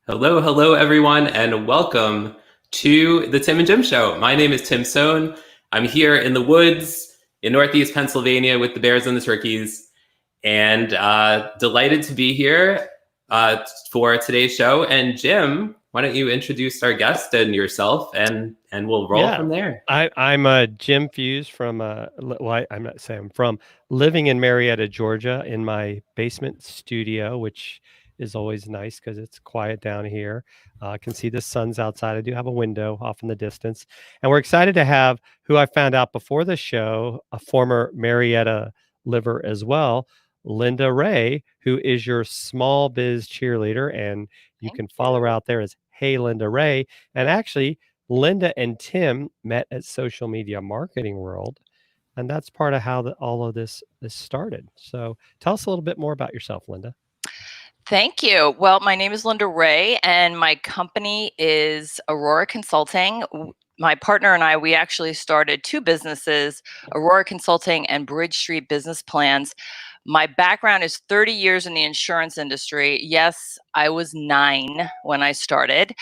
Hello, hello, everyone, and welcome to the Tim and Jim Show. My name is Tim Sohn. I'm here in the woods in Northeast Pennsylvania with the bears and the turkeys, and delighted to be here for today's show. And Jim, why don't you introduce our guest and yourself, and we'll roll Yeah, from there. I'm Jim Fuse from I'm not saying I'm from living in Marietta, Georgia, in my basement studio, which is always nice because it's quiet down here. I can see the sun's outside. I do have a window off in the distance, and we're excited to have who I found out before the show, a former Marietta liver as well, Linda Rey, who is your small biz cheerleader, and you Thank can follow her you. out there as Hey Linda Rey, and actually. Linda and Tim met at Social Media Marketing World, and that's part of how all of this started. So tell us a little bit more about yourself, Linda. Thank you. Well, my name is Linda Rey, and my company is Aurora Consulting. My partner and I, we actually started two businesses, Aurora Consulting and Bridge Street Business Plans. My background is 30 years in the insurance industry. Yes, I was 9 when I started.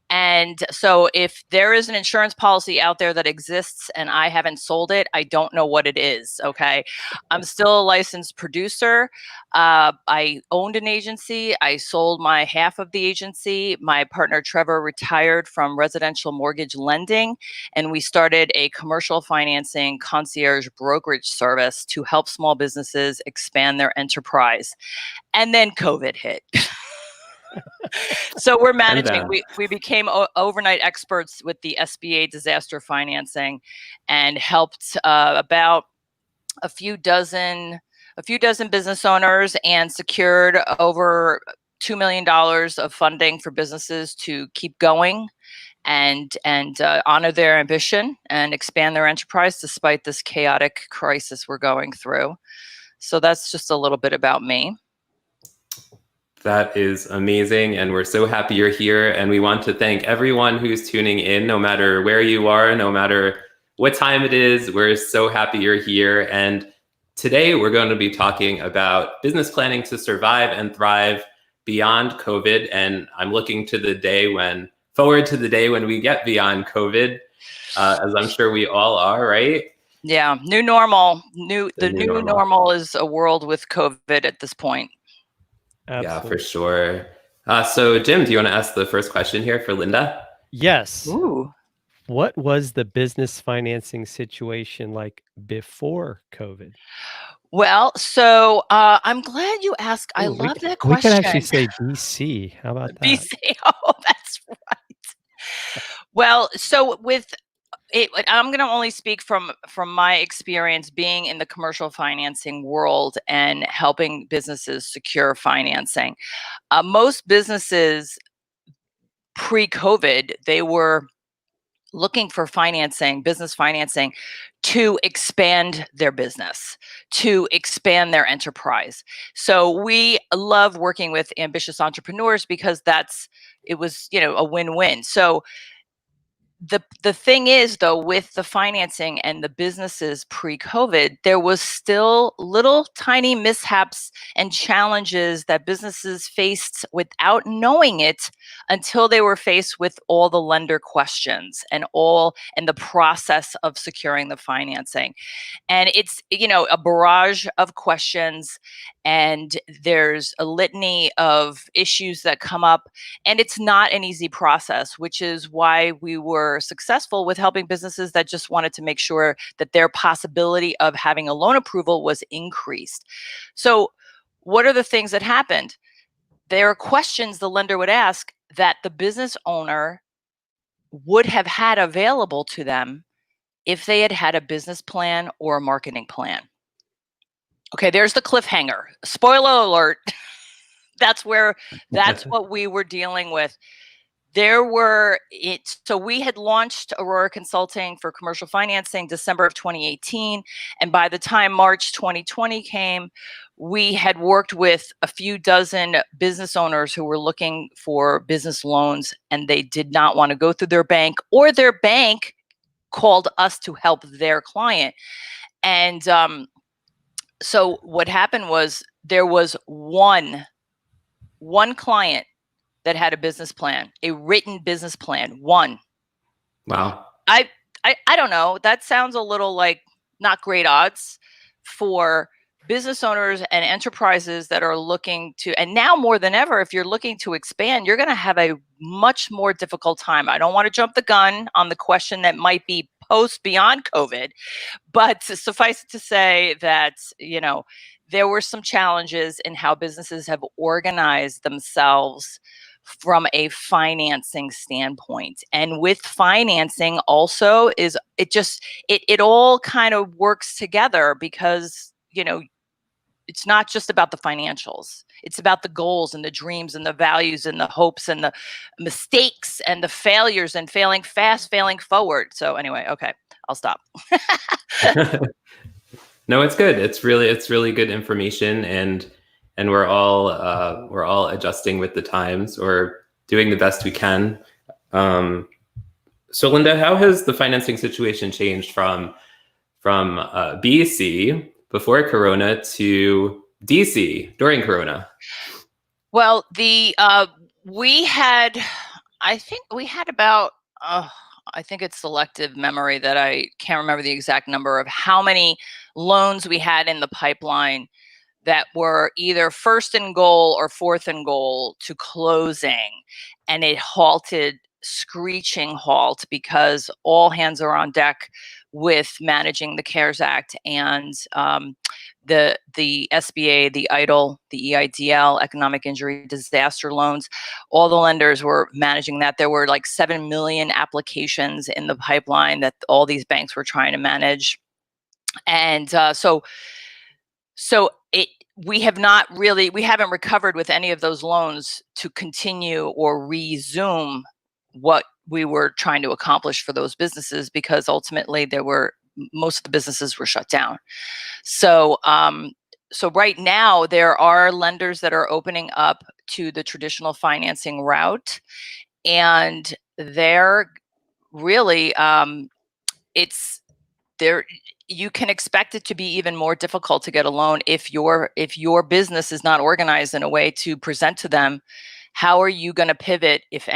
And so if there is an insurance policy out there that exists and I haven't sold it, I don't know what it is. Okay. I'm still a licensed producer. I owned an agency. I sold my half of the agency. My partner Trevor retired from residential mortgage lending, and we started a commercial financing concierge brokerage service to help small businesses expand their enterprise. And then COVID hit. So we're managing. We became overnight experts with the SBA disaster financing, and helped about a few dozen business owners, and secured over $2 million of funding for businesses to keep going and honor their ambition and expand their enterprise despite this chaotic crisis we're going through. So that's just a little bit about me. That is amazing, and we're so happy you're here. And we want to thank everyone who's tuning in, no matter where you are, no matter what time it is. We're so happy you're here. And today we're going to be talking about business planning to survive and thrive beyond COVID. And I'm looking to forward to the day when we get beyond COVID, as I'm sure we all are, right? Yeah, new normal. The The new new normal. normal is a world with COVID at this point. Yeah, Absolutely. for sure. So, Jim, do you want to ask the first question here for Linda? Yes. Ooh. What was the business financing situation like before COVID? Well, so I'm glad you asked. I Ooh, love that we could question. actually say BC. How about that? BC. Oh, that's right. Well, so with it, I'm going to only speak from my experience being in the commercial financing world and helping businesses secure financing. Most businesses pre-COVID, they were looking for financing, business financing, to expand their business, to expand their enterprise. So we love working with ambitious entrepreneurs because it was, a win-win. So the thing is, though, with the financing and the businesses pre-COVID, there was still little tiny mishaps and challenges that businesses faced without knowing it until they were faced with all the lender questions and the process of securing the financing. And it's, a barrage of questions, and there's a litany of issues that come up, and it's not an easy process, which is why we were successful with helping businesses that just wanted to make sure that their possibility of having a loan approval was increased. So what are the things that happened? There are questions the lender would ask that the business owner would have had available to them if they had had a business plan or a marketing plan. Okay, there's the cliffhanger. Spoiler alert. That's what we were dealing with. So we had launched Aurora Consulting for commercial financing December of 2018. And by the time March 2020 came, we had worked with a few dozen business owners who were looking for business loans, and they did not want to go through their bank, or their bank called us to help their client. And so what happened was there was one client that had a business plan, a written business plan. One. Wow. I don't know. That sounds a little like not great odds for business owners and enterprises that are looking to, and now more than ever, if you're looking to expand, you're going to have a much more difficult time. I don't want to jump the gun on the question that might be post beyond COVID, but suffice it to say that, you know, there were some challenges in how businesses have organized themselves from a financing standpoint. And with financing also is it all kind of works together because, you know, it's not just about the financials. It's about the goals and the dreams and the values and the hopes and the mistakes and the failures and failing fast, failing forward. So anyway, okay, I'll stop. No, it's good. It's really good information, and we're all adjusting with the times or doing the best we can. So Linda, how has the financing situation changed from BC before Corona to DC during Corona? Well, we had, I think we had about, I think it's selective memory that I can't remember the exact number of how many loans we had in the pipeline that were either first and goal or fourth and goal to closing. And it halted, screeching halt, because all hands are on deck with managing the CARES Act and the SBA, the EIDL, the EIDL, economic injury disaster loans. All the lenders were managing that. There were like 7 million applications in the pipeline that all these banks were trying to manage. And we haven't recovered with any of those loans to continue or resume what we were trying to accomplish for those businesses, because ultimately most of the businesses were shut down. So right now there are lenders that are opening up to the traditional financing route, and they're really you can expect it to be even more difficult to get a loan if your business is not organized in a way to present to them. How are you going to pivot if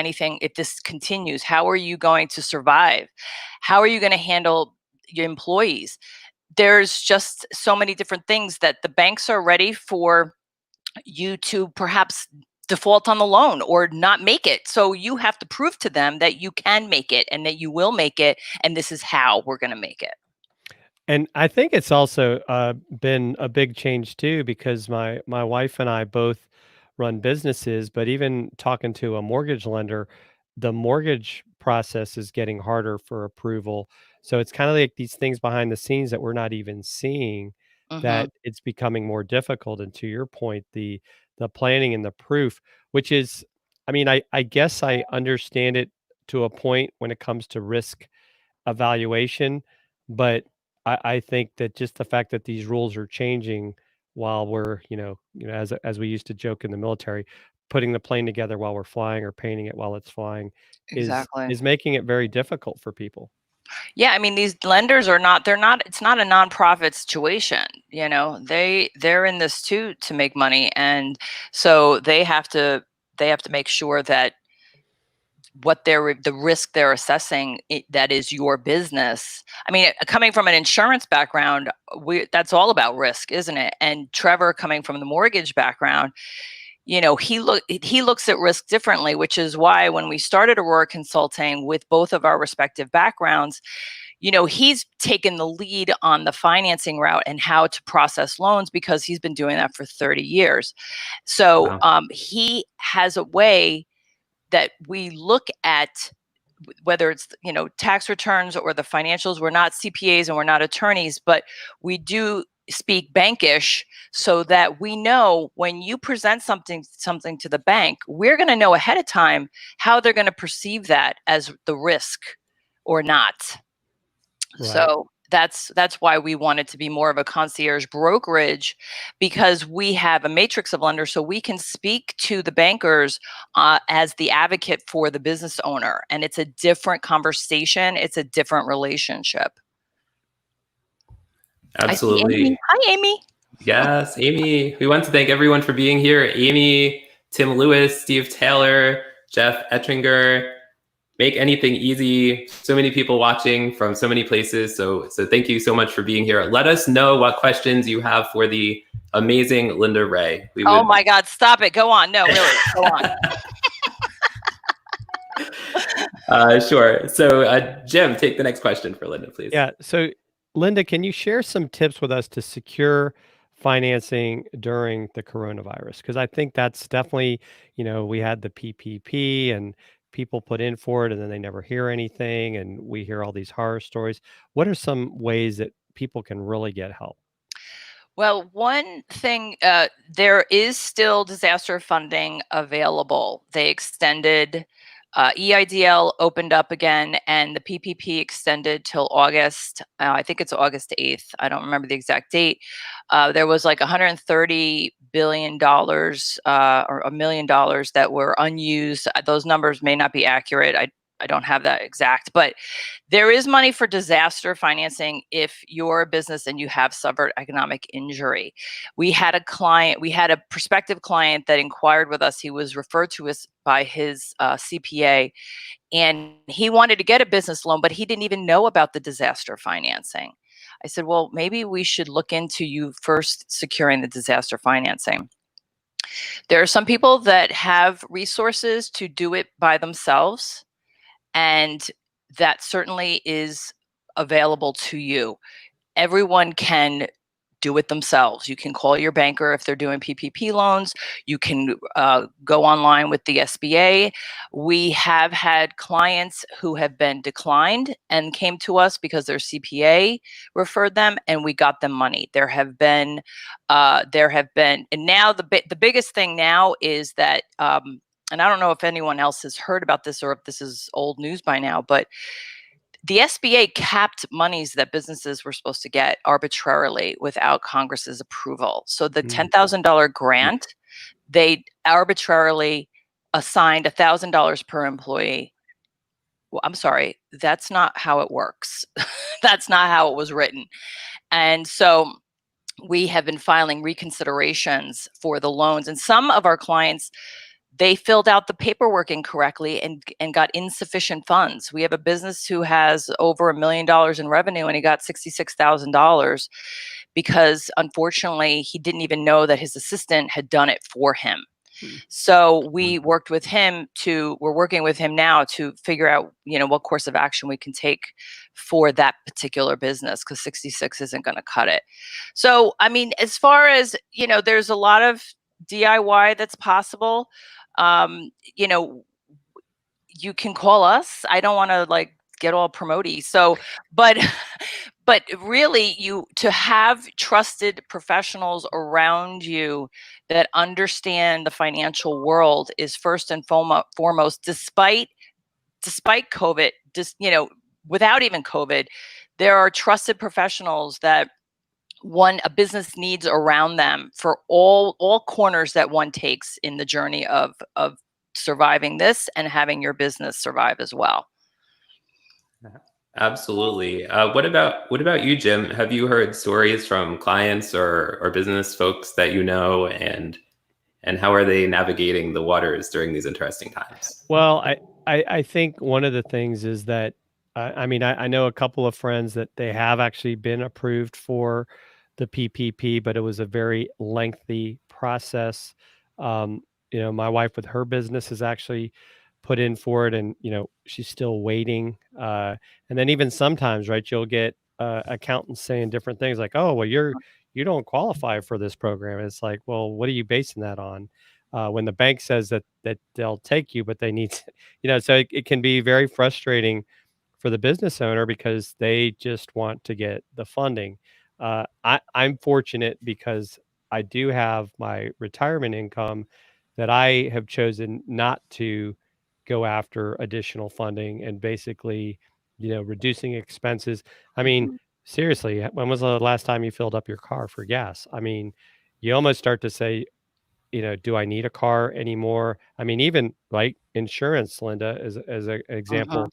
this continues? How are you going to survive? How are you going to handle your employees? There's just so many different things that the banks are ready for you to perhaps default on the loan or not make it. So you have to prove to them that you can make it and that you will make it, and this is how we're going to make it. And I think it's also been a big change too, because my wife and I both run businesses, but even talking to a mortgage lender, the mortgage process is getting harder for approval. So it's kind of like these things behind the scenes that we're not even seeing, Mm-hmm. that it's becoming more difficult. And to your point, the planning and the proof, which is, I mean, I guess I understand it to a point when it comes to risk evaluation, but I think that just the fact that these rules are changing while we're, as we used to joke in the military, putting the plane together while we're flying or painting it while it's flying Exactly. is making it very difficult for people. Yeah, I mean, these lenders it's not a nonprofit situation. You know, they're in this too to make money. And so they have to make sure that the risk they're assessing, that is your business. I mean, coming from an insurance background, that's all about risk, isn't it? And Trevor, coming from the mortgage background, you know, he looks at risk differently, which is why when we started Aurora Consulting with both of our respective backgrounds, you know, he's taken the lead on the financing route and how to process loans because he's been doing that for 30 years. So Wow. he has a way that we look at, whether it's, you know, tax returns or the financials. We're not CPAs and we're not attorneys, but we do speak bankish, so that we know when you present something to the bank, we're going to know ahead of time how they're going to perceive that as the risk or not. Right. So that's why we wanted to be more of a concierge brokerage, because we have a matrix of lenders, so we can speak to the bankers as the advocate for the business owner, and it's a different conversation. It's a different relationship. Absolutely. Hi, Amy. Yes, Amy. We want to thank everyone for being here. Amy Tim Lewis, Steve Taylor, Jeff Ettinger. Make anything easy. So many people watching from so many places. So thank you so much for being here. Let us know what questions you have for the amazing Linda Rey. Oh my God, stop it. Go on. No, really, go on. Sure. So Jim, take the next question for Linda, please. Yeah. So Linda, can you share some tips with us to secure financing during the coronavirus? Because I think that's definitely, we had the PPP and people put in for it and then they never hear anything. And we hear all these horror stories. What are some ways that people can really get help? Well, one thing, there is still disaster funding available. They extended, EIDL opened up again, and the PPP extended till August. I think it's August 8th. I don't remember the exact date. There was like $130 billion or $1 million that were unused. Those numbers may not be accurate. I don't have that exact, but there is money for disaster financing if you're a business and you have suffered economic injury. We had a prospective client that inquired with us. He was referred to us by his CPA, and he wanted to get a business loan, but he didn't even know about the disaster financing. I said, well, maybe we should look into you first securing the disaster financing. There are some people that have resources to do it by themselves, and that certainly is available to you. Everyone can do it themselves. You can call your banker if they're doing PPP loans. You can go online with the SBA. We have had clients who have been declined and came to us because their CPA referred them, and we got them money. There have been, and now the biggest thing now is that, and I don't know if anyone else has heard about this or if this is old news by now, but the SBA capped monies that businesses were supposed to get arbitrarily without Congress's approval. So the $10,000 grant, they arbitrarily assigned $1,000 per employee. Well, I'm sorry, that's not how it works. That's not how it was written. And so we have been filing reconsiderations for the loans, and some of our clients, they filled out the paperwork incorrectly and got insufficient funds. We have a business who has over $1 million in revenue, and he got $66,000 because unfortunately he didn't even know that his assistant had done it for him. So we're working with him now to figure out, what course of action we can take for that particular business, because 66 isn't going to cut it. So, I mean, as far as, there's a lot of DIY that's possible. You can call us. I don't want to get all promoty. So, but really, to have trusted professionals around you that understand the financial world is first and foremost. Despite COVID, without even COVID, there are trusted professionals that a business needs around them for all corners that one takes in the journey of surviving this and having your business survive as well. Absolutely. What about you, Jim? Have you heard stories from clients or business folks that and how are they navigating the waters during these interesting times? Well, I think one of the things is that I know a couple of friends that they have actually been approved for the PPP, but it was a very lengthy process. My wife with her business has actually put in for it, and she's still waiting. And then even sometimes, right, you'll get accountants saying different things like, "Oh, well, you don't qualify for this program." And it's like, well, what are you basing that on? When the bank says that they'll take you, but they need to, so it can be very frustrating for the business owner because they just want to get the funding. I'm fortunate because I do have my retirement income that I have chosen not to go after additional funding and basically, reducing expenses. I mean, seriously, when was the last time you filled up your car for gas? I mean, you almost start to say, do I need a car anymore? I mean, even like insurance, Linda, as an example,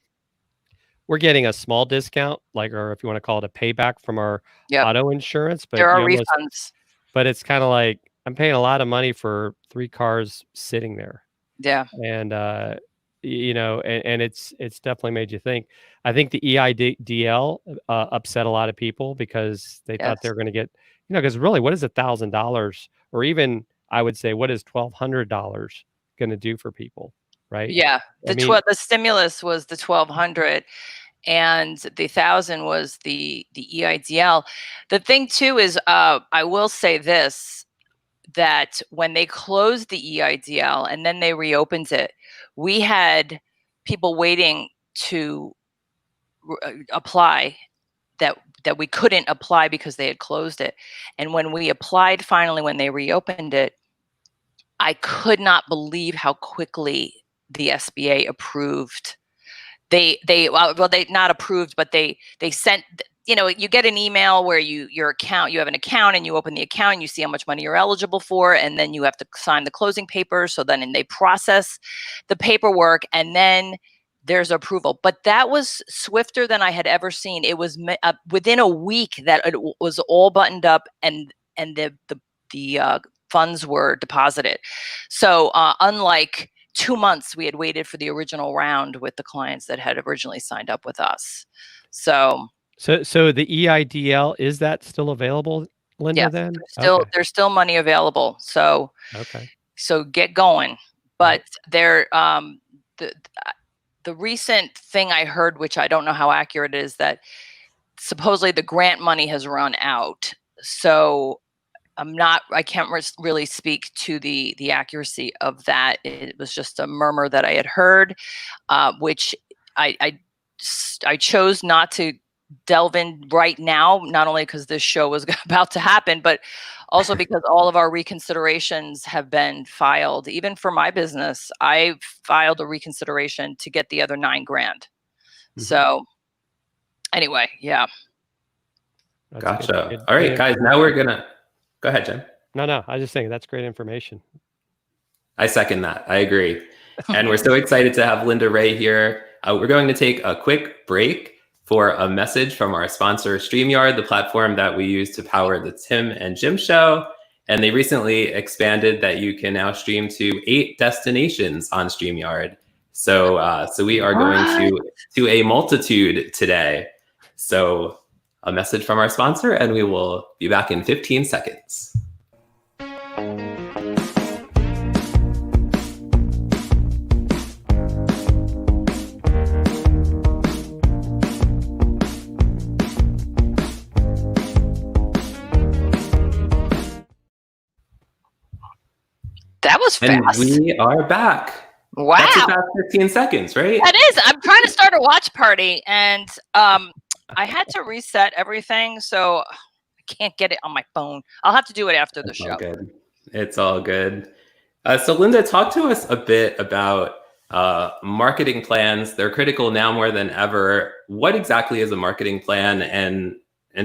we're getting a small discount, or if you want to call it a payback from our Yep. auto insurance, but There are refunds. but it's kind of like, I'm paying a lot of money for 3 cars sitting there. Yeah. And, you know, and it's definitely made you think. I think the EIDL upset a lot of people because they thought they Yes. were gonna get, you know, because really, what is $1,000, or even I would say, what is $1,200 gonna do for people, right? Yeah. I mean, The stimulus was the 1,200, and the 1,000 was the EIDL. The thing too is, I will say this, that when they closed the EIDL and then they reopened it, we had people waiting to apply that we couldn't apply because they had closed it. And when we applied finally, when they reopened it, I could not believe how quickly the SBA approved. They not approved, but they sent, you know, you get an email where you have an account and you open the account and you see how much money you're eligible for, and then you have to sign the closing papers. So then they process the paperwork, and then there's approval. But that was swifter than I had ever seen. It was within a week that it was all buttoned up, and the funds were deposited. So unlike 2 months we had waited for the original round with the clients that had originally signed up with us. So the EIDL, is that still available, Linda, yes, then? there's Okay. there's still money available. So Okay. get going. But Right. there, the recent thing I heard, which I don't know how accurate it is, that supposedly the grant money has run out. So I can't really speak to the accuracy of that. It was just a murmur that I had heard, which I chose not to delve in right now, not only because this show was about to happen, but also because all of our reconsiderations have been filed. Even for my business, I filed a reconsideration to get the other 9 grand. Mhm. So anyway, yeah. That's Gotcha. good All right, guys. Now we're gonna go ahead, Jim. No, I was just saying that's great information. I second that. I agree. And we're so excited to have Linda Rey here. We're going to take a quick break for a message from our sponsor, StreamYard, the platform that we use to power the Tim and Jim show. And they recently expanded that you can now stream to 8 destinations on StreamYard. So we are going to a multitude today. So a message from our sponsor, and we will be back in 15 seconds. That was fast. And we are back. Wow. That's about 15 seconds, right? That is. I'm trying to start a watch party, and I had to reset everything, so I can't get it on my phone. I'll have to do it after the show. All good. It's all good. So Linda, talk to us a bit about marketing plans. They're critical now more than ever. What exactly is a marketing plan, and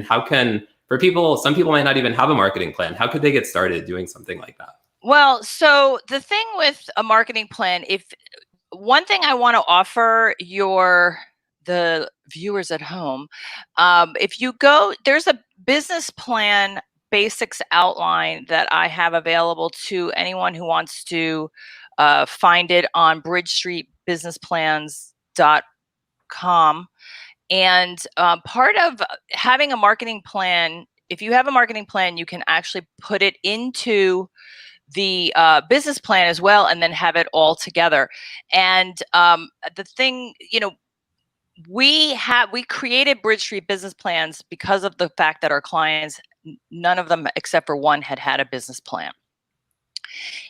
how can, for people, some people might not even have a marketing plan. How could they get started doing something like that? Well, so the thing with a marketing plan, one thing I want to offer the viewers at home, if you go, there's a business plan basics outline that I have available to anyone who wants to find it on bridgestreetbusinessplans.com. And part of having a marketing plan, if you have a marketing plan, you can actually put it into the business plan as well, and then have it all together. And the thing, we created Bridge Street Business Plans because of the fact that our clients, none of them except for one, had a business plan.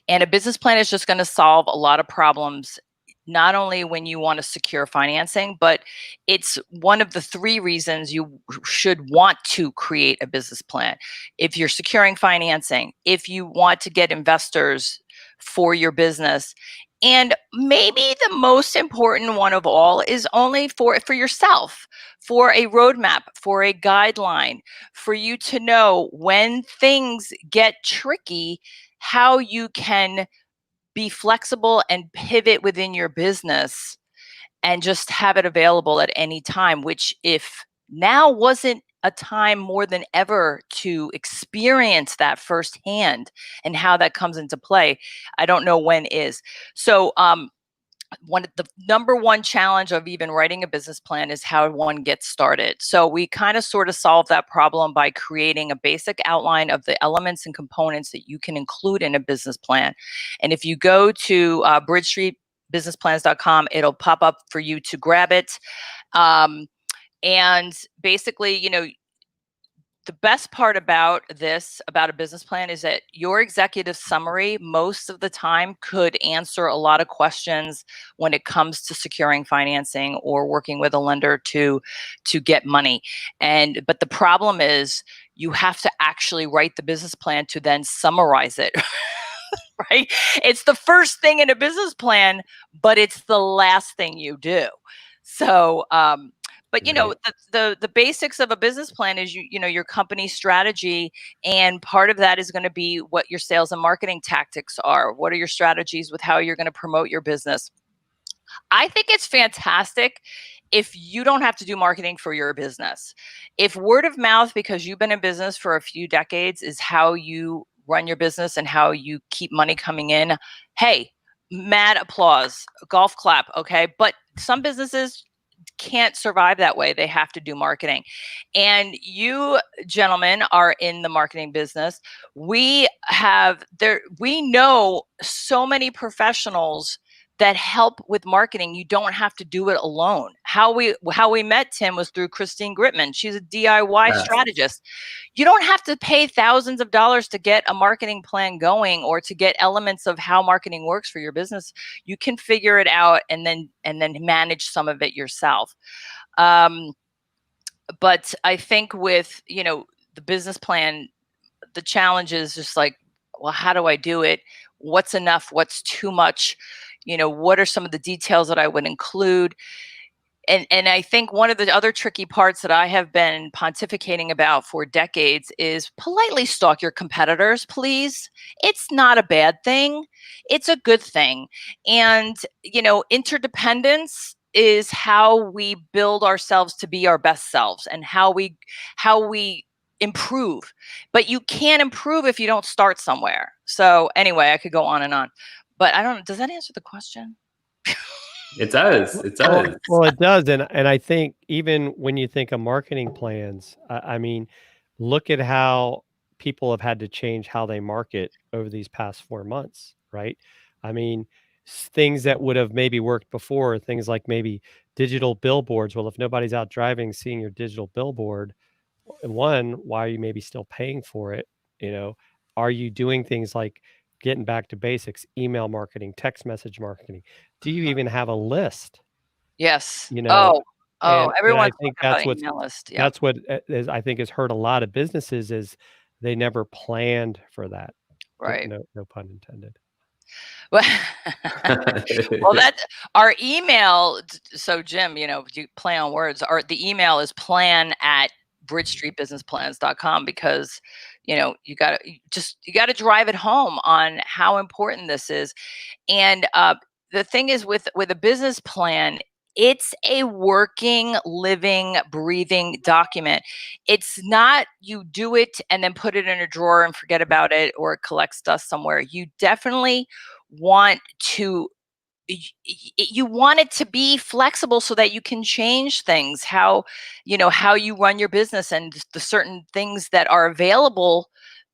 And a business plan is just going to solve a lot of problems, not only when you want to secure financing, but it's one of the 3 reasons you should want to create a business plan. If you're securing financing, if you want to get investors for your business, and maybe the most important one of all is only for yourself, for a roadmap, for a guideline, for you to know when things get tricky, how you can be flexible and pivot within your business and just have it available at any time, which if now wasn't a time more than ever to experience that firsthand and how that comes into play. I don't know when is. So the number one challenge of even writing a business plan is how one gets started. So we kind of sort of solve that problem by creating a basic outline of the elements and components that you can include in a business plan. And if you go to bridgestreetbusinessplans.com, it'll pop up for you to grab it. And basically, the best part about a business plan, is that your executive summary most of the time could answer a lot of questions when it comes to securing financing or working with a lender to get money. But the problem is you have to actually write the business plan to then summarize it. Right? It's the first thing in a business plan, but it's the last thing you do. So, but the basics of a business plan is your company strategy, and part of that is going to be what your sales and marketing tactics are. What are your strategies with how you're going to promote your business? I think it's fantastic if you don't have to do marketing for your business. If word of mouth, because you've been in business for a few decades, is how you run your business and how you keep money coming in, hey, mad applause, golf clap, okay? But some businesses can't survive that way. They have to do marketing. And you gentlemen are in the marketing business. We know so many professionals that help with marketing. You don't have to do it alone. How we met Tim was through Christine Gritman. She's a DIY strategist. You don't have to pay thousands of dollars to get a marketing plan going or to get elements of how marketing works for your business. You can figure it out and then manage some of it yourself. But I think with the business plan, the challenge is just like, well, how do I do it? What's enough? What's too much? What are some of the details that I would include? And I think one of the other tricky parts that I have been pontificating about for decades is politely stalk your competitors, please. It's not a bad thing. It's a good thing. And, interdependence is how we build ourselves to be our best selves and how we improve. But you can't improve if you don't start somewhere. So anyway, I could go on and on. But I don't know. Does that answer the question? It does. It does. Well, it does, and I think even when you think of marketing plans, I mean, look at how people have had to change how they market over these past 4 months, right? I mean, things that would have maybe worked before, things like maybe digital billboards. Well, if nobody's out driving, seeing your digital billboard, one, why are you maybe still paying for it? Are you doing things like getting back to basics, email marketing, text message marketing? Do you even have a list? Yes. And I Everyone's think talking about email list. Yeah. that's what I think has hurt a lot of businesses is they never planned for that. Right. No pun intended. Well, that's our email. So Jim, you play on words. The email is plan@bridgestreetbusinessplans.com because you got to drive it home on how important this is. And the thing is with a business plan, it's a working, living, breathing document. It's not you do it and then put it in a drawer and forget about it or it collects dust somewhere. You definitely want you want it to be flexible so that you can change things, how you run your business and the certain things that are available.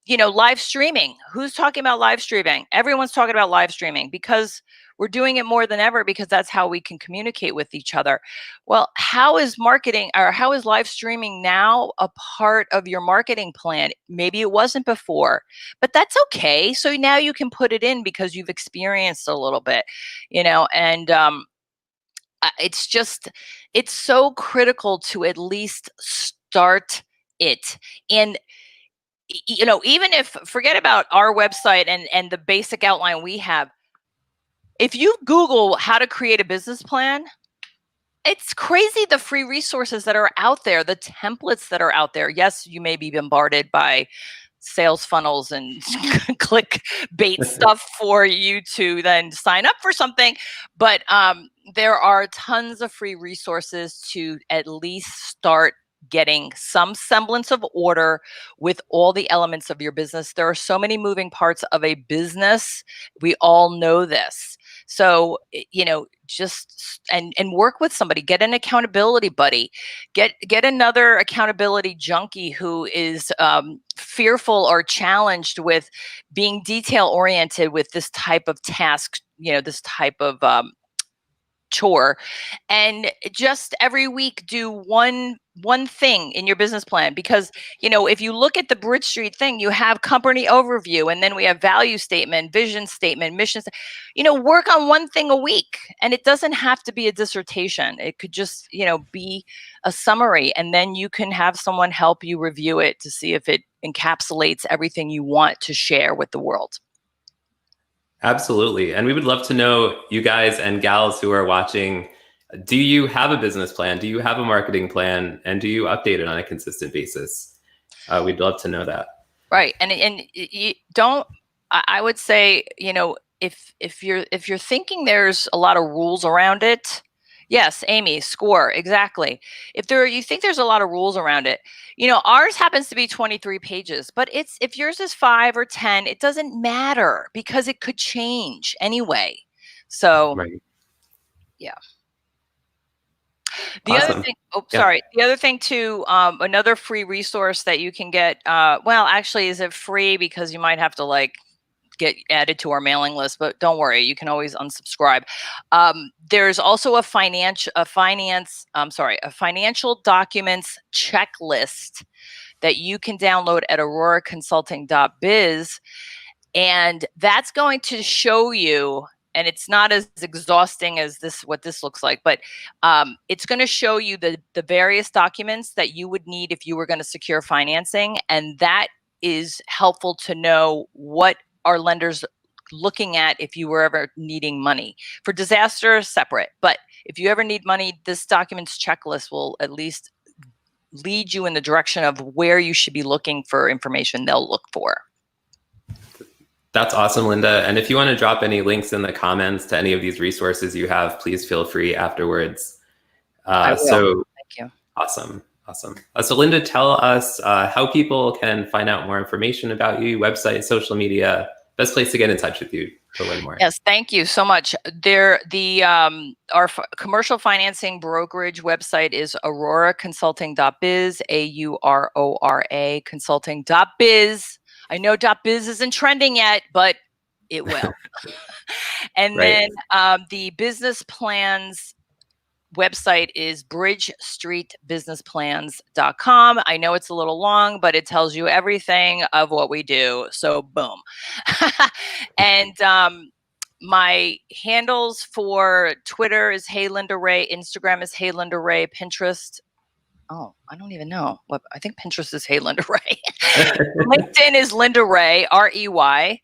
Live streaming. Who's talking about live streaming? Everyone's talking about live streaming because we're doing it more than ever because that's how we can communicate with each other. Well, how is live streaming now a part of your marketing plan? Maybe it wasn't before, but that's okay. So now you can put it in because you've experienced a little bit, and it's so critical to at least start it. And even if forget about our website and the basic outline we have, if you Google how to create a business plan, it's crazy the free resources that are out there, the templates that are out there. Yes, you may be bombarded by sales funnels and clickbait stuff for you to then sign up for something, but there are tons of free resources to at least start getting some semblance of order with all the elements of your business. There are so many moving parts of a business. We all know this. So, just and work with somebody, get an accountability buddy, get another accountability junkie who is fearful or challenged with being detail oriented with this type of task, this type of chore, and just every week do one thing in your business plan. Because if you look at the Bridge Street thing, you have company overview, and then we have value statement, vision statement, mission work on one thing a week. And it doesn't have to be a dissertation. It could just be a summary, and then you can have someone help you review it to see if it encapsulates everything you want to share with the world. Absolutely. And we would love to know, you guys and gals who are watching, do you have a business plan? Do you have a marketing plan? And do you update it on a consistent basis? We'd love to know that. Right. And you don't, I would say, if you're thinking there's a lot of rules around it, yes, Amy, score, exactly. If you think there's a lot of rules around it, ours happens to be 23 pages, but if yours is 5 or 10, it doesn't matter because it could change anyway. So, right. Yeah. Awesome. Other thing, sorry. The other thing too, another free resource that you can get, well, actually, is it free? Because you might have to get added to our mailing list, but don't worry, you can always unsubscribe. There's also a financial documents checklist that you can download at auroraconsulting.biz. And that's going to show you, and it's not as exhausting as what this looks like, but it's going to show you the various documents that you would need if you were going to secure financing. And that is helpful to know what our lenders looking at if you were ever needing money. For disaster, separate. But if you ever need money, this documents checklist will at least lead you in the direction of where you should be looking for information they'll look for. That's awesome, Linda. And if you want to drop any links in the comments to any of these resources you have, please feel free afterwards. I will. So thank you. Awesome. So Linda, tell us how people can find out more information about you, website, social media, best place to get in touch with you to learn more. Yes, thank you so much. Our commercial financing brokerage website is auroraconsulting.biz, AURORA consulting.biz. I know .biz isn't trending yet, but it will. And Right. then the business plans website is bridgestreetbusinessplans.com. I know it's a little long, but it tells you everything of what we do. So boom. And my handles for Twitter is Hey Linda Rey, Instagram is Hey Linda Rey, Pinterest. Oh, I don't even know. I think Pinterest is Hey Linda Rey. LinkedIn is Linda Rey, REY.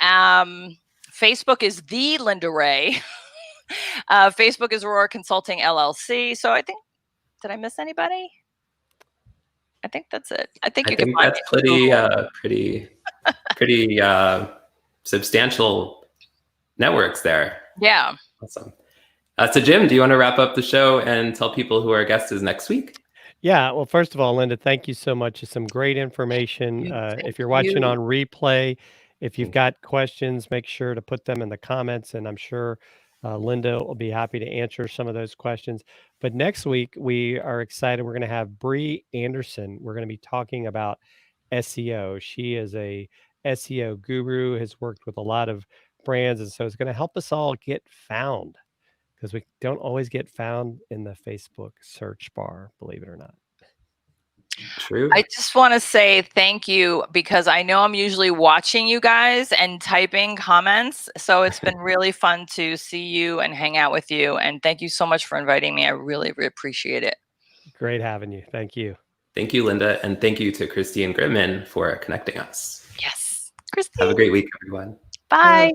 Facebook is The Linda Rey. Facebook is Aurora Consulting LLC. So I think, did I miss anybody? I think that's it. I think can find that's pretty substantial networks there. Yeah. Awesome. So Jim, do you want to wrap up the show and tell people who our guest is next week? Yeah. Well, first of all, Linda, thank you so much. It's some great information. If you're watching on replay, if you've got questions, make sure to put them in the comments, and I'm sure Linda will be happy to answer some of those questions. But next week, we are excited. We're going to have Bree Anderson. We're going to be talking about SEO. She is a SEO guru, has worked with a lot of brands, and so it's going to help us all get found, because we don't always get found in the Facebook search bar, believe it or not. True. I just want to say thank you, because I know I'm usually watching you guys and typing comments. So it's been really fun to see you and hang out with you. And thank you so much for inviting me. I really, really appreciate it. Great having you. Thank you. Thank you, Linda. And thank you to Christine Grimman for connecting us. Yes. Christine. Have a great week, everyone. Bye.